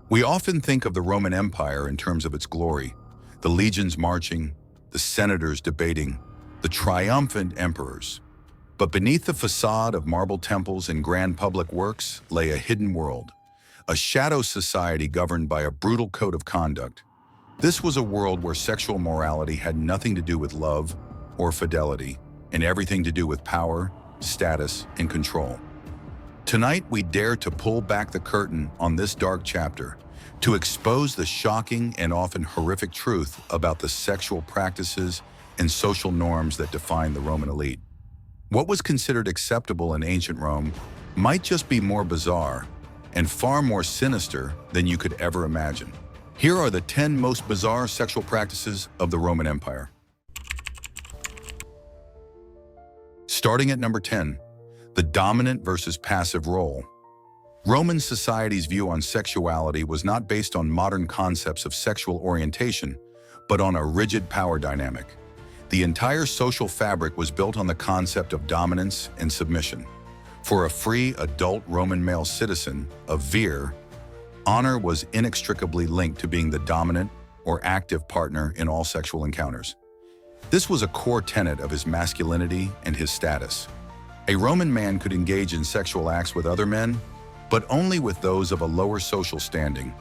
We often think of the Roman Empire in terms of its glory, the legions marching, the senators debating, the triumphant emperors. But beneath the facade of marble temples and grand public works lay a hidden world, a shadow society governed by a brutal code of conduct. This was a world where sexual morality had nothing to do with love or fidelity, and everything to do with power, status, and control. Tonight, we dare to pull back the curtain on this dark chapter, to expose the shocking and often horrific truth about the sexual practices and social norms that define the Roman elite. What was considered acceptable in ancient Rome might just be more bizarre and far more sinister than you could ever imagine. Here are the 10 most bizarre sexual practices of the Roman Empire. Starting at number 10, the dominant versus passive role. Roman society's view on sexuality was not based on modern concepts of sexual orientation, but on a rigid power dynamic. The entire social fabric was built on the concept of dominance and submission. For a free adult Roman male citizen, a vir, honor was inextricably linked to being the dominant or active partner in all sexual encounters. This was a core tenet of his masculinity and his status. A Roman man could engage in sexual acts with other men, but only with those of a lower social standing,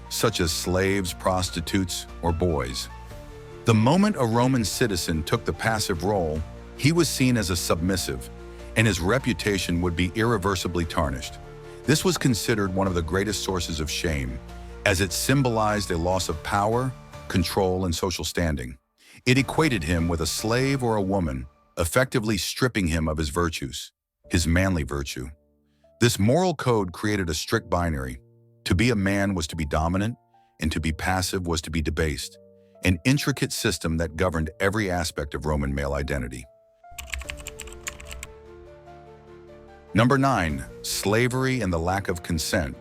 such as slaves, prostitutes, or boys. The moment a Roman citizen took the passive role, he was seen as a submissive, and his reputation would be irreversibly tarnished. This was considered one of the greatest sources of shame, as it symbolized a loss of power, control, and social standing. It equated him with a slave or a woman, effectively stripping him of his virtues, his manly virtue. This moral code created a strict binary. To be a man was to be dominant, and to be passive was to be debased, an intricate system that governed every aspect of Roman male identity. Number 9, slavery and the lack of consent.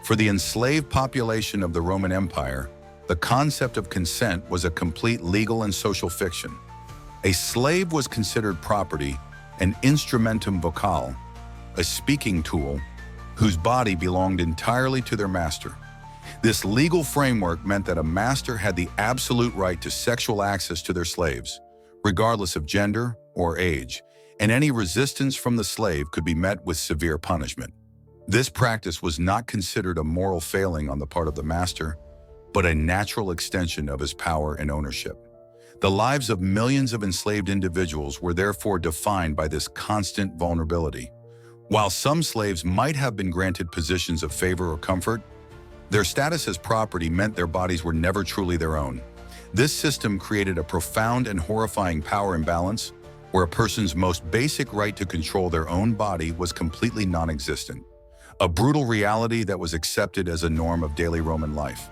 For the enslaved population of the Roman Empire, the concept of consent was a complete legal and social fiction. A slave was considered property, an instrumentum vocale, a speaking tool, whose body belonged entirely to their master. This legal framework meant that a master had the absolute right to sexual access to their slaves, regardless of gender or age, and any resistance from the slave could be met with severe punishment. This practice was not considered a moral failing on the part of the master, but a natural extension of his power and ownership. The lives of millions of enslaved individuals were therefore defined by this constant vulnerability. While some slaves might have been granted positions of favor or comfort, their status as property meant their bodies were never truly their own. This system created a profound and horrifying power imbalance where a person's most basic right to control their own body was completely non-existent, a brutal reality that was accepted as a norm of daily Roman life.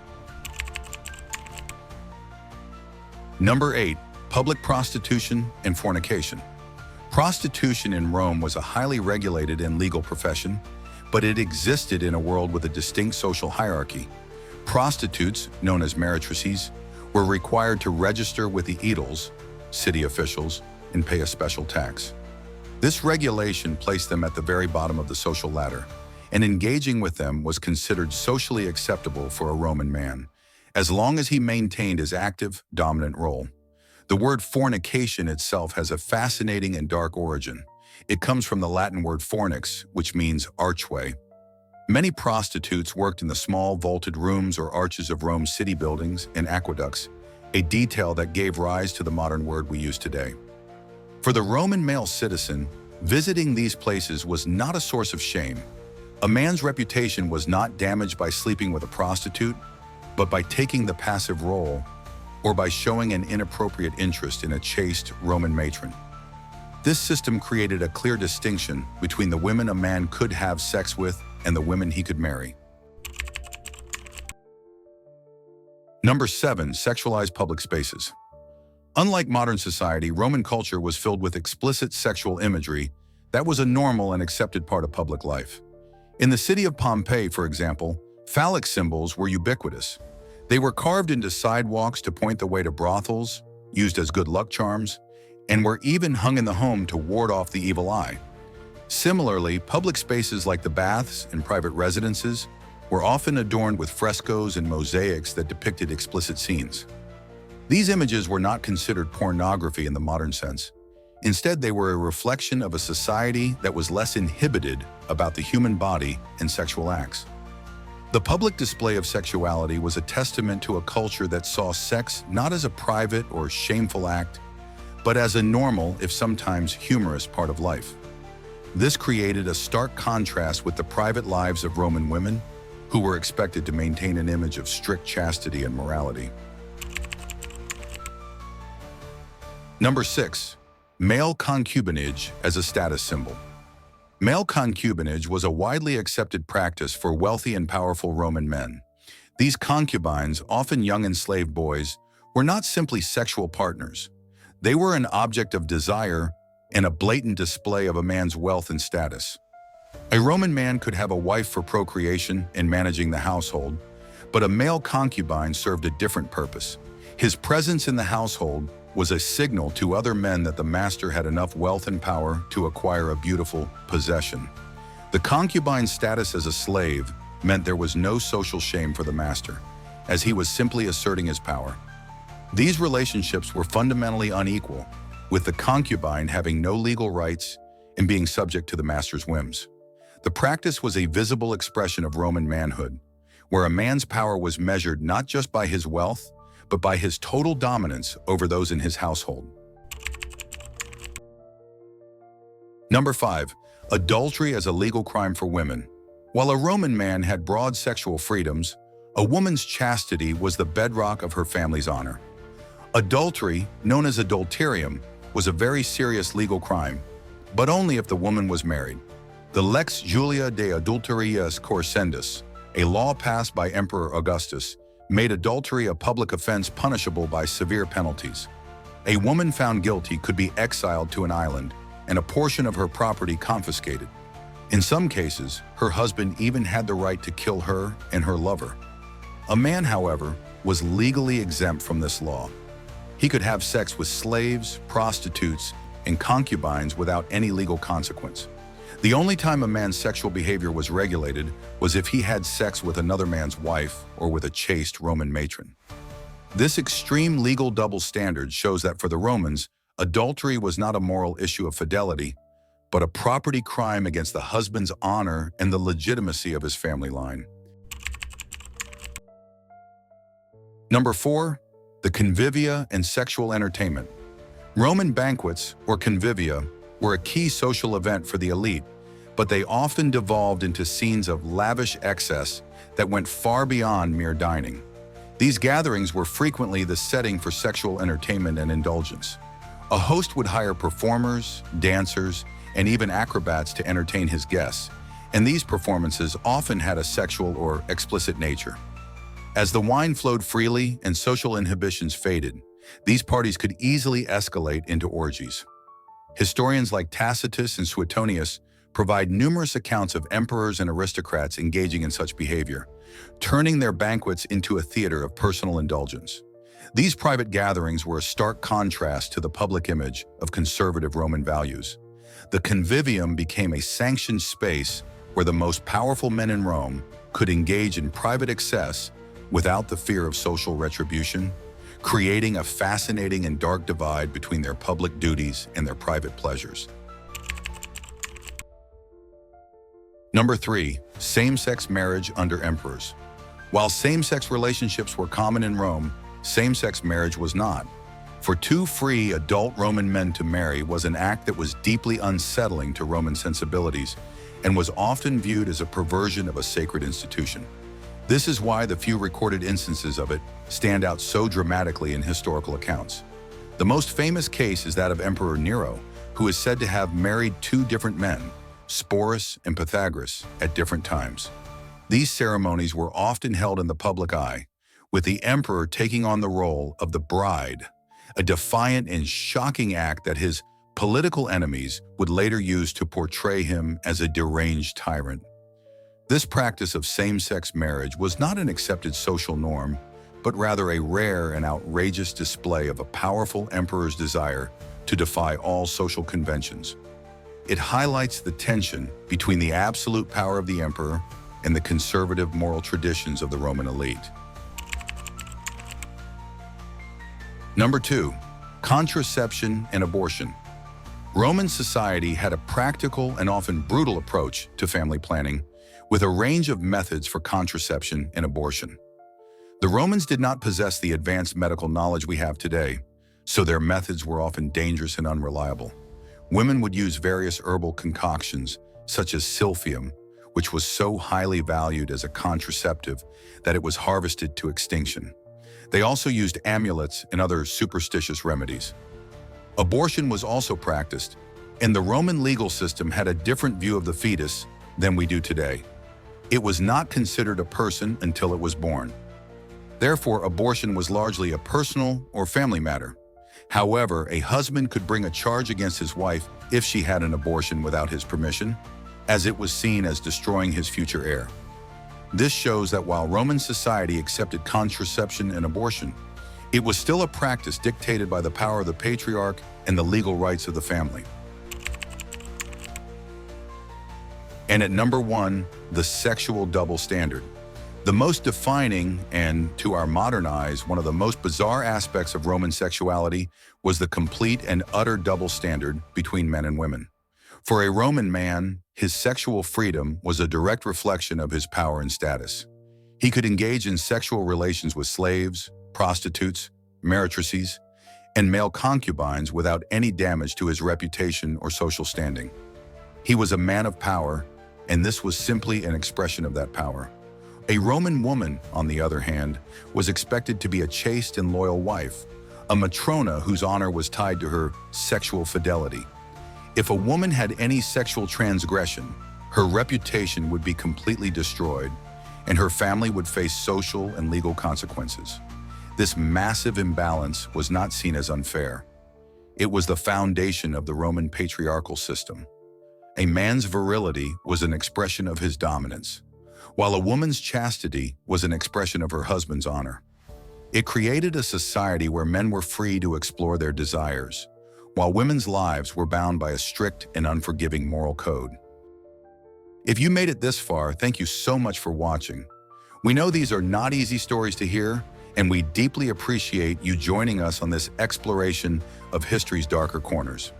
Number 8, public prostitution and fornication. Prostitution in Rome was a highly regulated and legal profession, but it existed in a world with a distinct social hierarchy. Prostitutes, known as meretrices, were required to register with the aediles, city officials, and pay a special tax. This regulation placed them at the very bottom of the social ladder, and engaging with them was considered socially acceptable for a Roman man, as long as he maintained his active, dominant role. The word fornication itself has a fascinating and dark origin. It comes from the Latin word fornix, which means archway. Many prostitutes worked in the small vaulted rooms or arches of Rome's city buildings and aqueducts, a detail that gave rise to the modern word we use today. For the Roman male citizen, visiting these places was not a source of shame. A man's reputation was not damaged by sleeping with a prostitute, but by taking the passive role or by showing an inappropriate interest in a chaste Roman matron. This system created a clear distinction between the women a man could have sex with and the women he could marry. Number 7, sexualized public spaces. Unlike modern society, Roman culture was filled with explicit sexual imagery that was a normal and accepted part of public life. In the city of Pompeii, for example, phallic symbols were ubiquitous. They were carved into sidewalks to point the way to brothels, used as good luck charms, and were even hung in the home to ward off the evil eye. Similarly, public spaces like the baths and private residences were often adorned with frescoes and mosaics that depicted explicit scenes. These images were not considered pornography in the modern sense. Instead, they were a reflection of a society that was less inhibited about the human body and sexual acts. The public display of sexuality was a testament to a culture that saw sex not as a private or shameful act, but as a normal, if sometimes humorous, part of life. This created a stark contrast with the private lives of Roman women, who were expected to maintain an image of strict chastity and morality. Number 6. Male concubinage as a status symbol. Male concubinage was a widely accepted practice for wealthy and powerful Roman men. These concubines, often young enslaved boys, were not simply sexual partners. They were an object of desire and a blatant display of a man's wealth and status. A Roman man could have a wife for procreation and managing the household, but a male concubine served a different purpose. His presence in the household was a signal to other men that the master had enough wealth and power to acquire a beautiful possession. The concubine's status as a slave meant there was no social shame for the master, as he was simply asserting his power. These relationships were fundamentally unequal, with the concubine having no legal rights and being subject to the master's whims. The practice was a visible expression of Roman manhood, where a man's power was measured not just by his wealth, but by his total dominance over those in his household. Number 5. Adultery as a legal crime for women. While a Roman man had broad sexual freedoms, a woman's chastity was the bedrock of her family's honor. Adultery, known as adulterium, was a very serious legal crime, but only if the woman was married. The Lex Julia de Adulteriis Corsendus, a law passed by Emperor Augustus, made adultery a public offense punishable by severe penalties. A woman found guilty could be exiled to an island and a portion of her property confiscated. In some cases, her husband even had the right to kill her and her lover. A man, however, was legally exempt from this law. He could have sex with slaves, prostitutes, and concubines without any legal consequence. The only time a man's sexual behavior was regulated was if he had sex with another man's wife or with a chaste Roman matron. This extreme legal double standard shows that for the Romans, adultery was not a moral issue of fidelity, but a property crime against the husband's honor and the legitimacy of his family line. Number 4. The convivia and sexual entertainment. Roman banquets, or convivia, were a key social event for the elite, but they often devolved into scenes of lavish excess that went far beyond mere dining. These gatherings were frequently the setting for sexual entertainment and indulgence. A host would hire performers, dancers, and even acrobats to entertain his guests, and these performances often had a sexual or explicit nature. As the wine flowed freely and social inhibitions faded, these parties could easily escalate into orgies. Historians like Tacitus and Suetonius provide numerous accounts of emperors and aristocrats engaging in such behavior, turning their banquets into a theater of personal indulgence. These private gatherings were a stark contrast to the public image of conservative Roman values. The convivium became a sanctioned space where the most powerful men in Rome could engage in private excess without the fear of social retribution, creating a fascinating and dark divide between their public duties and their private pleasures. Number 3. Same-sex marriage under emperors. While same-sex relationships were common in Rome, same-sex marriage was not. For two free adult Roman men to marry was an act that was deeply unsettling to Roman sensibilities and was often viewed as a perversion of a sacred institution. This is why the few recorded instances of it stand out so dramatically in historical accounts. The most famous case is that of Emperor Nero, who is said to have married two different men, Sporus and Pythagoras, at different times. These ceremonies were often held in the public eye, with the emperor taking on the role of the bride, a defiant and shocking act that his political enemies would later use to portray him as a deranged tyrant. This practice of same-sex marriage was not an accepted social norm, but rather a rare and outrageous display of a powerful emperor's desire to defy all social conventions. It highlights the tension between the absolute power of the emperor and the conservative moral traditions of the Roman elite. Number 2, contraception and abortion. Roman society had a practical and often brutal approach to family planning, with a range of methods for contraception and abortion. The Romans did not possess the advanced medical knowledge we have today, so their methods were often dangerous and unreliable. Women would use various herbal concoctions, such as silphium, which was so highly valued as a contraceptive that it was harvested to extinction. They also used amulets and other superstitious remedies. Abortion was also practiced, and the Roman legal system had a different view of the fetus than we do today. It was not considered a person until it was born. Therefore, abortion was largely a personal or family matter. However, a husband could bring a charge against his wife if she had an abortion without his permission, as it was seen as destroying his future heir. This shows that while Roman society accepted contraception and abortion, it was still a practice dictated by the power of the patriarch and the legal rights of the family. And at number 1, the sexual double standard. The most defining and, to our modern eyes, one of the most bizarre aspects of Roman sexuality was the complete and utter double standard between men and women. For a Roman man, his sexual freedom was a direct reflection of his power and status. He could engage in sexual relations with slaves, prostitutes, meretrices, and male concubines without any damage to his reputation or social standing. He was a man of power, and this was simply an expression of that power. A Roman woman, on the other hand, was expected to be a chaste and loyal wife, a matrona whose honor was tied to her sexual fidelity. If a woman had any sexual transgression, her reputation would be completely destroyed, and her family would face social and legal consequences. This massive imbalance was not seen as unfair. It was the foundation of the Roman patriarchal system. A man's virility was an expression of his dominance, while a woman's chastity was an expression of her husband's honor. It created a society where men were free to explore their desires, while women's lives were bound by a strict and unforgiving moral code. If you made it this far, thank you so much for watching. We know these are not easy stories to hear, and we deeply appreciate you joining us on this exploration of history's darker corners.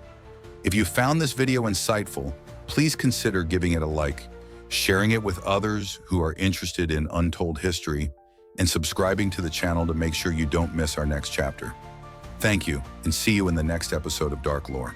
If you found this video insightful, please consider giving it a like, sharing it with others who are interested in untold history, and subscribing to the channel to make sure you don't miss our next chapter. Thank you, and see you in the next episode of Dark Lore.